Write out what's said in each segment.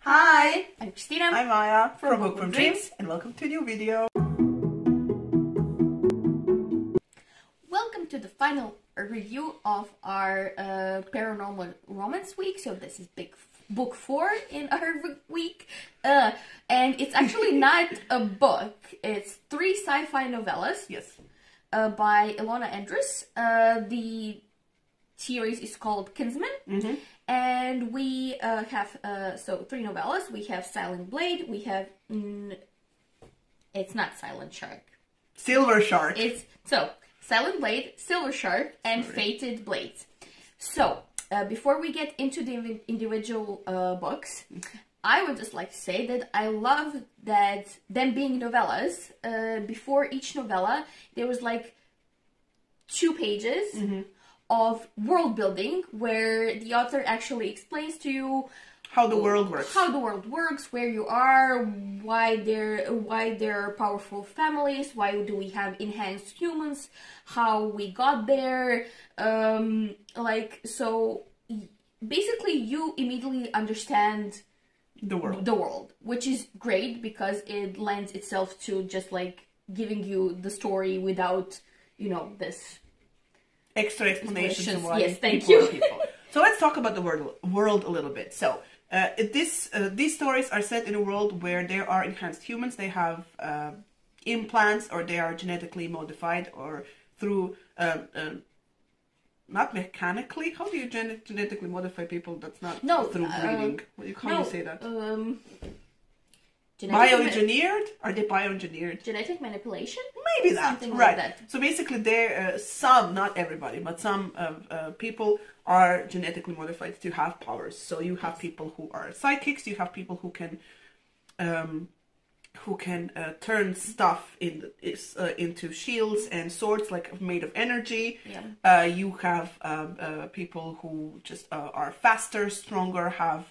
Hi, I'm Christina. I'm Maya from Book from Dreams, and welcome to a new video. Welcome to the final review of our Paranormal Romance week. So this is book 4 in our week, and it's actually not a book. It's 3 sci-fi novellas. Yes. By Ilona Andrus. The series is called Kinsmen, and we have 3 novellas. We have Silent Blade. We have it's not Silent Shark. Silver Shark. It's Silent Blade, Silver Shark, and Fated Blades. So before we get into the individual books, I would just like to say that I love that them being novellas. Before each novella, there was like 2 pages of world building where the author actually explains to you how the world works, where you are, why there are powerful families, why do we have enhanced humans, how we got there, so basically you immediately understand the world, which is great because it lends itself to just like giving you the story without, this extra explanations. Yes, thank you. So let's talk about the world a little bit. So these stories are set in a world where there are enhanced humans. They have implants, or they are genetically modified, or through not mechanically. How do you genetically modify people? That's not through breeding. How do you say that? Bioengineered? Are they bioengineered? Genetic manipulation? Maybe that. Something right. Like that. So basically, some, not everybody, but some people are genetically modified to have powers. So you have people who are psychics. You have people who can turn stuff into shields and swords, like made of energy. Yeah. You have people who just are faster, stronger, have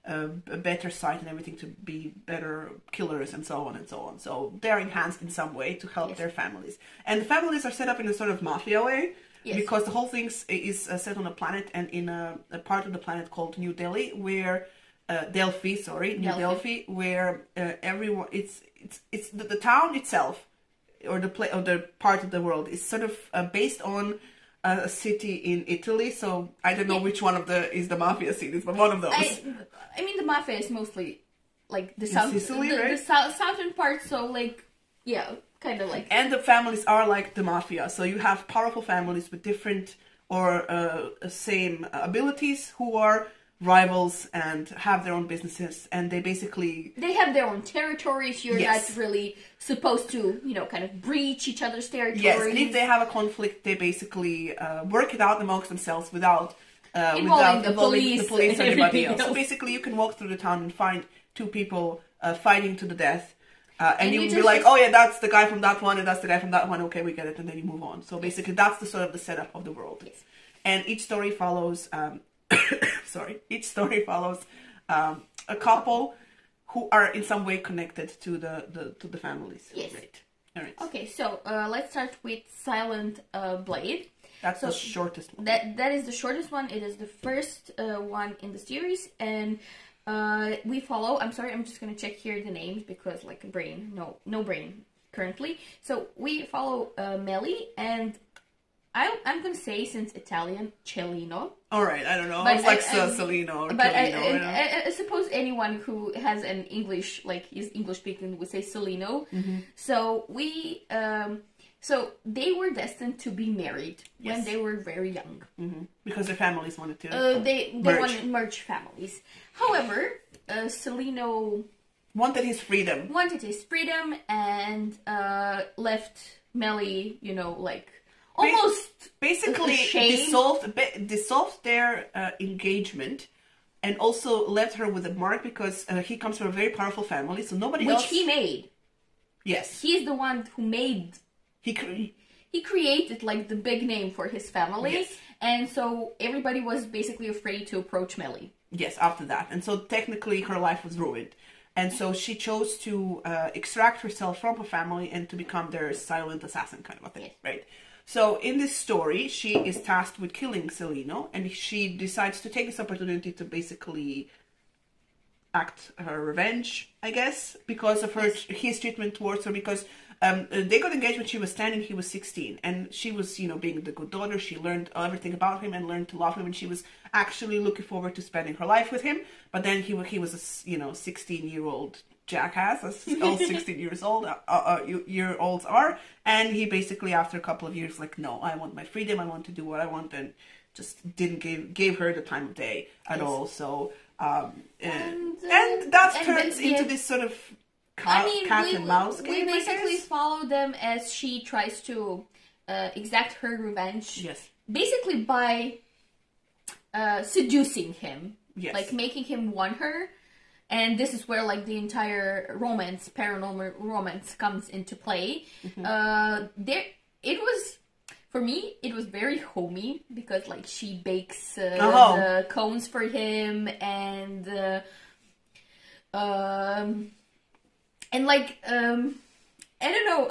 a better sight and everything to be better killers, and so on and so on. So they're enhanced in some way to help their families. And the families are set up in a sort of mafia way, because the whole thing is set on a planet, and in a part of the planet called New Delhi, where Delphi, where everyone, it's the town itself, or the part of the world is sort of based on a city in Italy. So I don't know which one is the mafia cities, but one of those. I mean, the mafia is mostly like the Sicily, right? the southern part. So kind of like. And the families are like the mafia. So you have powerful families with different or same abilities who are rivals and have their own businesses, and they have their own territories. You're not really supposed to kind of breach each other's territories. Yes, and if they have a conflict, they basically work it out amongst themselves without involving the police or anybody else. So basically you can walk through the town and find 2 people fighting to the death, and you would be like, oh yeah, that's the guy from that one and that's the guy from that one, okay, we get it, and then you move on. So basically that's the sort of the setup of the world. Yes. And each story follows a couple who are in some way connected to the families. Yes. Right. All right. Okay, so let's start with Silent Blade. That's the shortest one. That is the shortest one. It is the first one in the series, and we follow. I'm sorry, I'm just gonna check here the names because no brain currently. So we follow Melly, and I'm gonna say, since Italian, Cellino. All right, I don't know. It's like Celino or but Cellino. I suppose anyone who has an English, is English speaking, would say Celino. So so they were destined to be married when they were very young. Because their families wanted to. They wanted to merge families. However, Celino wanted his freedom. And left Melly, almost basically dissolved their engagement, and also left her with a mark because he comes from a very powerful family, so nobody else. Which he made. Yes. He's the one who made. He created the big name for his family, and so everybody was basically afraid to approach Melly. Yes, after that, and so technically her life was ruined. And so she chose to extract herself from her family and to become their silent assassin kind of a thing, right? So in this story, she is tasked with killing Celino, and she decides to take this opportunity to basically act her revenge, I guess, because of his treatment towards her. Because they got engaged when she was 10 and he was 16, and she was, you know, being the good daughter. She learned everything about him and learned to love him, and she was actually looking forward to spending her life with him. But then he was a, you know, 16-year-old jackass, as all 16 years old year olds are, and he basically, after a couple of years, like, no, I want my freedom, I want to do what I want, and just didn't gave her the time of day at all. So and that turns into this sort of cat and mouse game. We basically follow them as she tries to exact her revenge. Yes. Basically by seducing him. Yes. Like making him want her. And this is where, like, the entire paranormal romance comes into play. For me, it was very homey, because, like, she bakes the cones for him, and like, I don't know,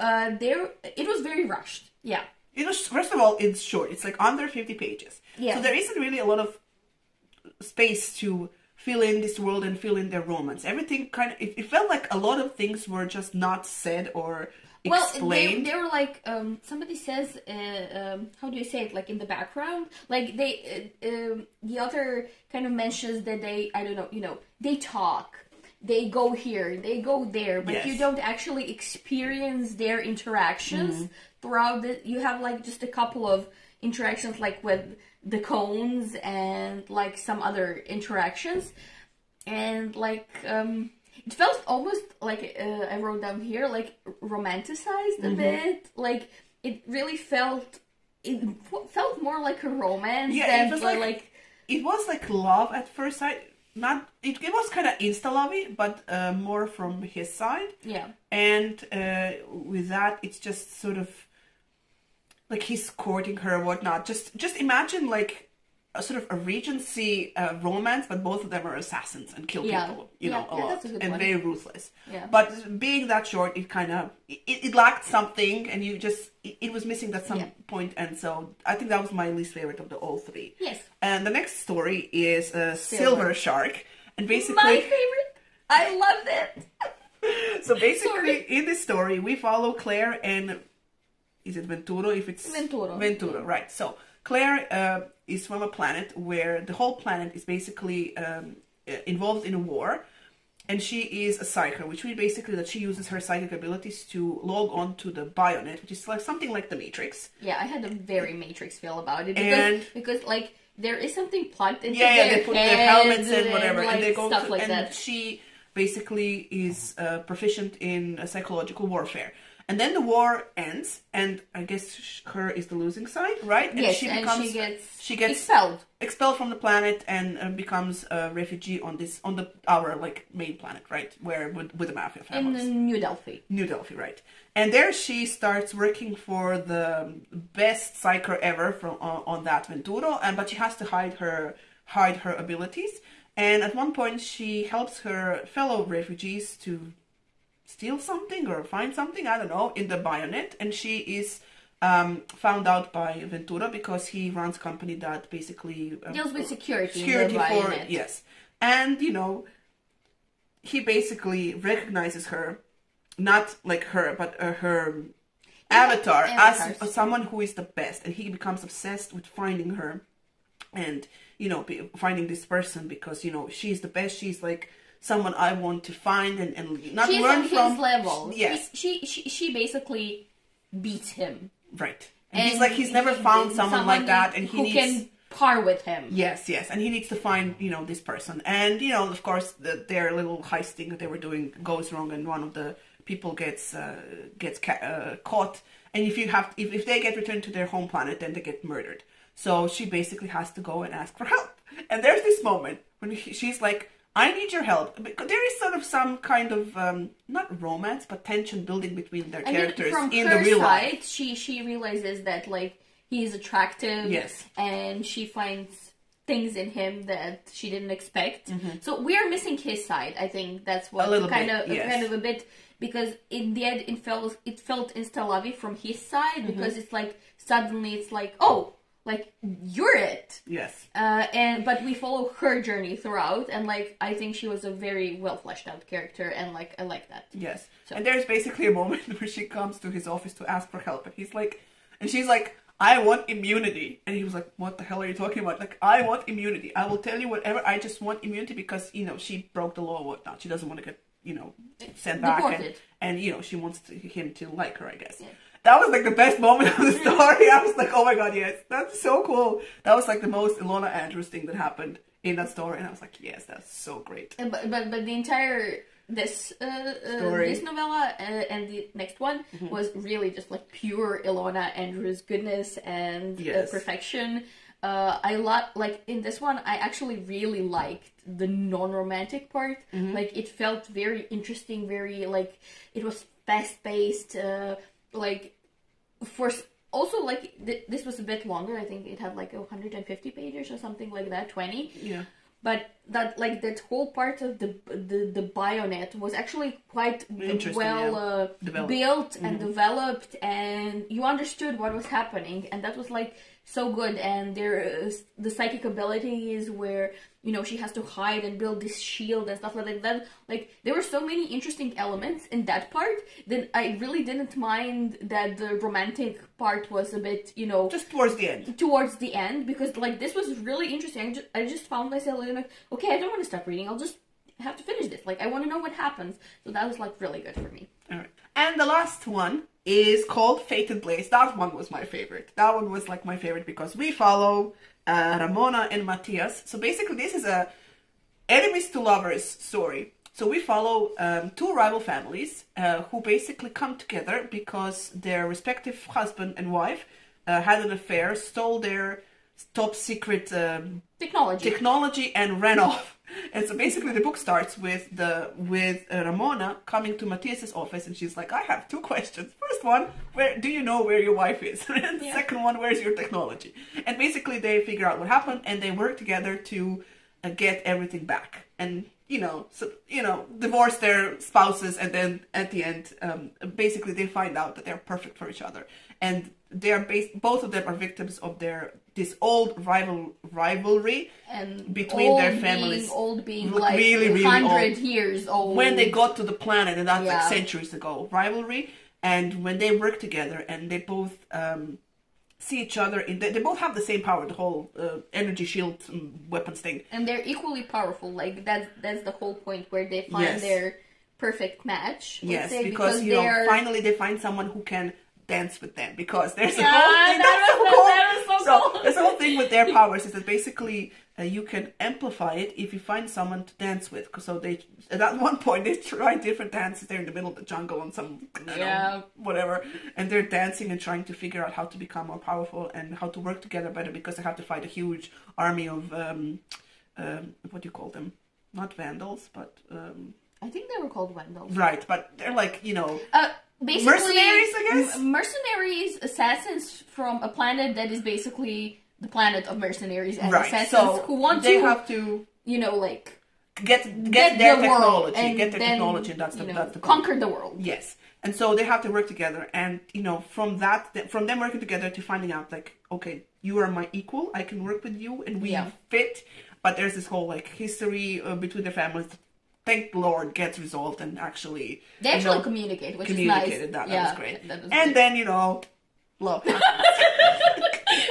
it was very rushed. Yeah. It was, first of all, it's short. It's, like, under 50 pages. Yeah. So there isn't really a lot of space to fill in this world and fill in their romance. Everything kind of, it felt like a lot of things were just not said or explained. Well, they were like, somebody says, how do you say it, like in the background? Like the author kind of mentions that they, I don't know, you know, they talk, they go here, they go there, but you don't actually experience their interactions throughout you have like just a couple of interactions, like with the cones and like some other interactions, and like it felt almost like I wrote down here, like romanticized a bit. Like it really felt more like a romance. Yeah, it was like it was like love at first sight. Not it was kind of insta lovey, but more from his side. Yeah, and with that, it's just sort of like he's courting her or whatnot. Just imagine like a sort of a Regency romance, but both of them are assassins and kill people, you know, a lot, and very ruthless. Yeah. But being that short, it kind of it lacked something, and it was missing at some point, and so I think that was my least favorite of the all three. Yes. And the next story is Silver Shark, and basically my favorite. I loved it. So basically, in this story, we follow Claire and. Is it Venturo? If it's Venturo, right. So Claire is from a planet where the whole planet is basically involved in a war, and she is a psyker, which means basically that she uses her psychic abilities to log on to the Bionet, which is like something like the Matrix. Yeah, I had a very Matrix feel about it because like there is something plugged into their they put their helmets in, whatever, and they go stuff like and that. She basically is proficient in psychological warfare. And then the war ends, and I guess her is the losing side, right? And yes, she gets expelled from the planet and becomes a refugee on our like main planet, right? Where with the mafia families. In New Delphi. New Delphi, right? And there she starts working for the best psyker ever on that Venturo, but she has to hide her abilities. And at one point, she helps her fellow refugees to steal something or find something, I don't know, in the Bionet, and she is found out by Ventura because he runs a company that basically deals with security for Bionet. Yes, and you know, he basically recognizes her, not like her, but her avatar as someone who is the best, and he becomes obsessed with finding her, and you know, finding this person because you know she's the best. She's like someone I want to find and not she's learn on from. His level. Yes, she basically beats him. Right, and he's never found someone like that, and who can par with him. Yes, and he needs to find this person, and of course their little heisting that they were doing goes wrong, and one of the people gets caught, and if they get returned to their home planet, then they get murdered. So she basically has to go and ask for help, and there's this moment when she's like, I need your help. Because there is sort of some kind of, not romance, but tension building between their characters in the real life. She realizes that, like, he is attractive. Yes. And she finds things in him that she didn't expect. Mm-hmm. So we are missing his side. I think that's what kind of a bit, because in the end it felt insta-lovey from his side, because it's like, suddenly it's like, oh, like, you're it. Yes. But we follow her journey throughout, and like, I think she was a very well fleshed out character, and like, I like that. Yes. So. And there's basically a moment where she comes to his office to ask for help, and she's like, I want immunity. And he was like, what the hell are you talking about? Like, I want immunity. I will tell you whatever. I just want immunity because, you know, she broke the law or whatnot. She doesn't want to get, you know, sent back. And you know, she wants him to like her, I guess. Yeah. That was like the best moment of the story. I was like, oh my god, yes. That's so cool. That was like the most Ilona Andrews thing that happened in that story. And I was like, yes, that's so great. But the entire... This novella and the next one was really just like pure Ilona Andrews goodness and perfection. Like in this one, I actually really liked the non-romantic part. Like it felt very interesting, very like it was fast-paced. Like also like this was a bit longer. I think it had like 150 pages or something like that, 20. Yeah. But that like that whole part of the Bionet was actually quite well built and developed, and you understood what was happening, and that was like so good. And there is the psychic abilities where, you know, she has to hide and build this shield and stuff like that. Like there were so many interesting elements in that part that I really didn't mind that the romantic part was a bit, you know, just towards the end, because like this was really interesting. I just found myself like, okay, I don't want to stop reading, I'll just have to finish this. Like I want to know what happens. So that was like really good for me. All right. And the last one is called Fated Blaze. That one was my favorite. That one was like my favorite because we follow Ramona and Matthias. So basically this is a enemies to lovers story. So we follow two rival families who basically come together because their respective husband and wife had an affair, stole their top secret technology and ran off. And so basically the book starts with Ramona coming to Matthias's office, and she's like, I have two questions. First one, do you know where your wife is? And the second one, where's your technology? And basically they figure out what happened, and they work together to get everything back. And divorce their spouses, and then at the end, basically they find out that they're perfect for each other. And both of them are victims of this old rivalry and between their families. Old being like really 100 years old. When they got to the planet, and that's like centuries ago, rivalry. And when they work together, and they both see each other, they both have the same power, the whole energy shield weapons thing. And they're equally powerful. Like that's the whole point where they find their perfect match. Yes, because you know, finally they find someone who can dance with them, because there's a whole thing that's so cool. There's a whole thing with their powers is that basically you can amplify it if you find someone to dance with. So they, at one point, they try different dances. They're in the middle of the jungle on some whatever, and they're dancing and trying to figure out how to become more powerful and how to work together better, because they have to fight a huge army of what do you call them? Not vandals, but I think they were called vandals. Right, but they're like, you know. Basically, mercenaries, I guess? Mercenaries, assassins from a planet that is basically the planet of mercenaries and assassins who want have to, you know, like get their technology, and that's the conquer the world. Yes, and so they have to work together, and you know, from them working together to finding out like, okay, you are my equal, I can work with you, and we fit. But there's this whole like history between their families. Thank the Lord, gets resolved, and actually they communicate, which is nice. That was great. That was and then, you know, love happens.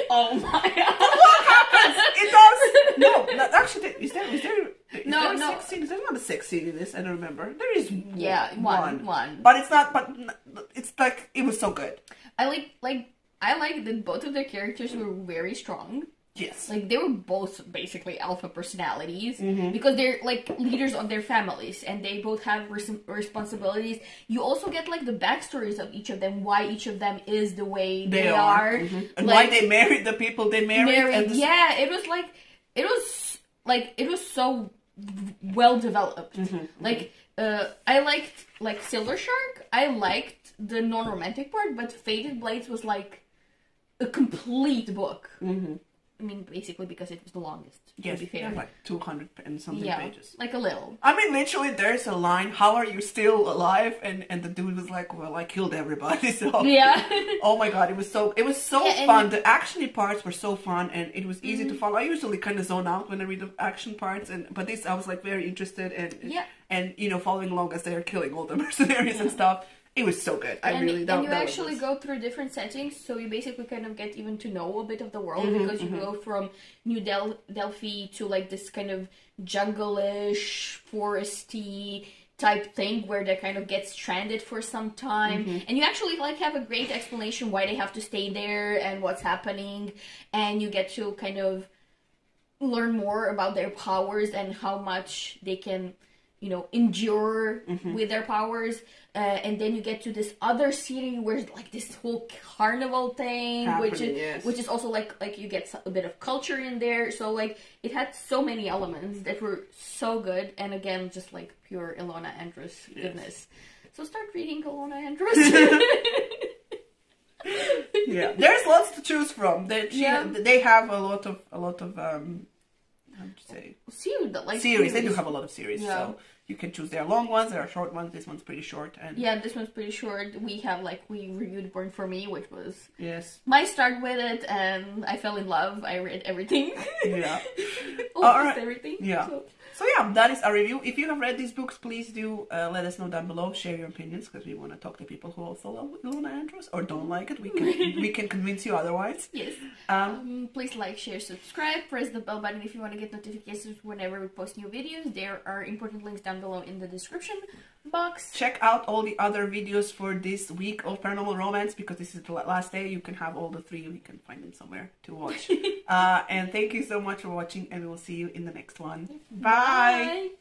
Oh my god! Love happens. It does. No, actually, is there a sex scene? There's not a sex scene in this. I don't remember. There is one. But it's not. But it's like it was so good. I like that both of their characters were very strong. Yes. Like, they were both basically alpha personalities, because they're, like, leaders of their families, and they both have responsibilities. You also get, like, the backstories of each of them, why each of them is the way they are. And like, why they married the people they married. And it was so well developed. I liked, like, Silver Shark. I liked the non-romantic part, but Fated Blades was, like, a complete book. I mean, basically because it was the longest. Yes, to be fair. like 200 and something pages. Like a little. I mean, literally, there's a line, how are you still alive? And the dude was like, well, I killed everybody, so... Yeah. Oh my god, it was so fun. The action parts were so fun, and it was easy to follow. I usually kind of zone out when I read the action parts, but this, I was like very interested, and you know, following along as they are killing all the mercenaries and stuff. It was so good. And you actually go through different settings, so you basically kind of get even to know a bit of the world, because you go from New Delphi to like this kind of jungle-ish, foresty type thing where they kind of get stranded for some time, and you actually like have a great explanation why they have to stay there and what's happening, and you get to kind of learn more about their powers and how much they can, you know, endure with their powers. And then you get to this other city where like this whole carnival thing, which is also like you get a bit of culture in there. So like it had so many elements that were so good, and again, just like pure Ilona Andrus goodness. So start reading Ilona Andrus. Yeah, there's lots to choose from. They have a lot of how to say series. They do have a lot of series. Yeah. So you can choose. There are long ones, there are short ones. This one's pretty short, and this one's pretty short. We reviewed Born for Me, which was my start with it, and I fell in love. I read everything. Yeah, almost everything. Yeah. So yeah, that is our review. If you have read these books, please do let us know down below. Share your opinions, because we want to talk to people who also love Ilona Andrus or don't like it. We can convince you otherwise. Yes. Please like, share, subscribe. Press the bell button if you want to get notifications whenever we post new videos. There are important links down below in the description box. Check out all the other videos for this week of Paranormal Romance, because this is the last day. You can have all the 3. You can find them somewhere to watch. And thank you so much for watching, and we will see you in the next one. Bye.